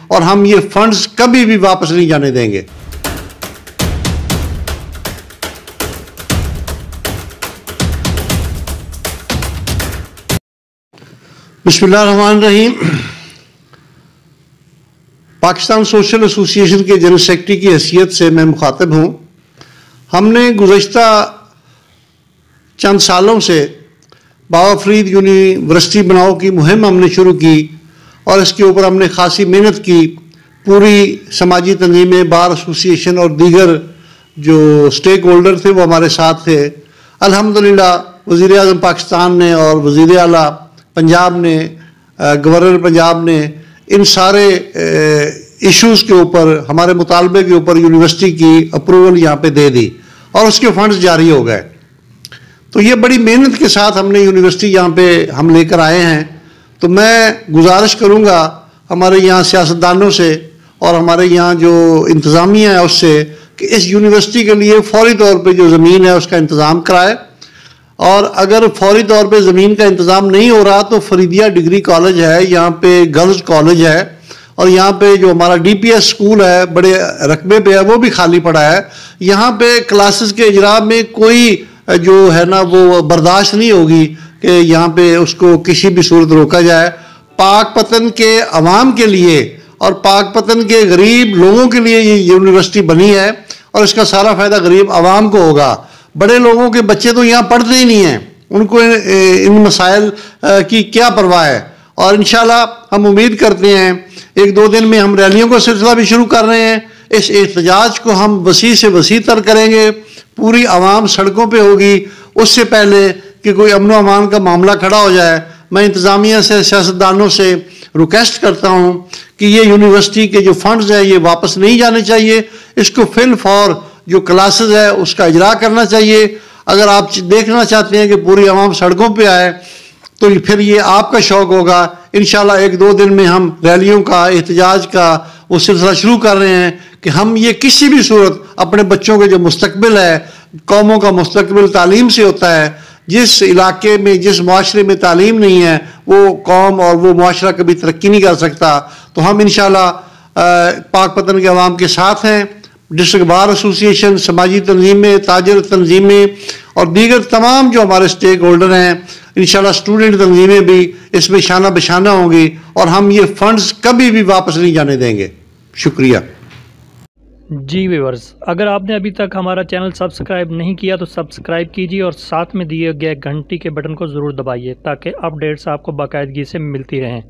اور ہم یہ فنڈز کبھی بھی واپس نہیں جانے دیں گے۔ بسم اللہ الرحمن الرحیم۔ پاکستان سوشل ایسوسی ایشن کے جنرل سیکرٹری کی حیثیت سے میں مخاطب ہوں۔ ہم نے گزشتہ چند سالوں سے بابا فرید یونیورسٹی بناؤ کی مہم ہم نے شروع کی اور اس کے اوپر ہم نے خاصی محنت کی۔ پوری سماجی تنظیمیں، بار ایسوسی ایشن اور دیگر جو سٹیک ہولڈر تھے وہ ہمارے ساتھ تھے۔ الحمدللہ وزیر اعظم پاکستان نے اور وزیر اعلیٰ پنجاب نے، گورنر پنجاب نے ان سارے ایشوز کے اوپر، ہمارے مطالبے کے اوپر یونیورسٹی کی اپروول یہاں پہ دے دی اور اس کے فنڈز جاری ہو گئے۔ تو یہ بڑی محنت کے ساتھ ہم نے یونیورسٹی یہاں پہ ہم لے کر آئے ہیں۔ تو میں گزارش کروں گا ہمارے یہاں سیاستدانوں سے اور ہمارے یہاں جو انتظامیہ ہے اس سے کہ اس یونیورسٹی کے لیے فوری طور پہ جو زمین ہے اس کا انتظام کرائے، اور اگر فوری طور پہ زمین کا انتظام نہیں ہو رہا تو فریدیہ ڈگری کالج ہے، یہاں پہ گرلز کالج ہے، اور یہاں پہ جو ہمارا ڈی پی ایس اسکول ہے بڑے رقبے پہ ہے وہ بھی خالی پڑا ہے۔ یہاں پہ کلاسز کے اجراء میں کوئی جو ہے نا وہ برداشت نہیں ہوگی کہ یہاں پہ اس کو کسی بھی صورت روکا جائے۔ پاک پتن کے عوام کے لیے اور پاک پتن کے غریب لوگوں کے لیے یہ یونیورسٹی بنی ہے اور اس کا سارا فائدہ غریب عوام کو ہوگا۔ بڑے لوگوں کے بچے تو یہاں پڑھتے ہی نہیں ہیں، ان کو ان مسائل کی کیا پرواہ ہے، اور انشاءاللہ ہم امید کرتے ہیں ایک دو دن میں ہم ریلیوں کا سلسلہ بھی شروع کر رہے ہیں۔ اس احتجاج کو ہم وسیع سے وسیع تر کریں گے، پوری عوام سڑکوں پہ ہوگی۔ اس سے پہلے کہ کوئی امن و امان کا معاملہ کھڑا ہو جائے، میں انتظامیہ سے، سیاستدانوں سے ریکویسٹ کرتا ہوں کہ یہ یونیورسٹی کے جو فنڈز ہیں یہ واپس نہیں جانے چاہیے، اس کو فل فور جو کلاسز ہے اس کا اجرا کرنا چاہیے۔ اگر آپ دیکھنا چاہتے ہیں کہ پوری عوام سڑکوں پہ آئے تو پھر یہ آپ کا شوق ہوگا۔ انشاءاللہ ایک دو دن میں ہم ریلیوں کا، احتجاج کا وہ سلسلہ شروع کر رہے ہیں کہ ہم یہ کسی بھی صورت اپنے بچوں کے جو مستقبل ہے، قوموں کا مستقبل تعلیم سے ہوتا ہے۔ جس علاقے میں، جس معاشرے میں تعلیم نہیں ہے وہ قوم اور وہ معاشرہ کبھی ترقی نہیں کر سکتا۔ تو ہم انشاءاللہ پاک پتن کے عوام کے ساتھ ہیں۔ ڈسٹرکٹ بار ایسوسی ایشن، سماجی تنظیمیں، تاجر تنظیمیں اور دیگر تمام جو ہمارے سٹیک ہولڈر ہیں، انشاءاللہ اسٹوڈنٹ تنظیمیں بھی اس میں شانہ بشانہ ہوں گی، اور ہم یہ فنڈز کبھی بھی واپس نہیں جانے دیں گے۔ شکریہ۔ جی ویورز، اگر آپ نے ابھی تک ہمارا چینل سبسکرائب نہیں کیا تو سبسکرائب کیجیے اور ساتھ میں دیے گئے گھنٹی کے بٹن کو ضرور دبائیے تاکہ اپڈیٹس آپ کو باقاعدگی سے ملتی رہیں۔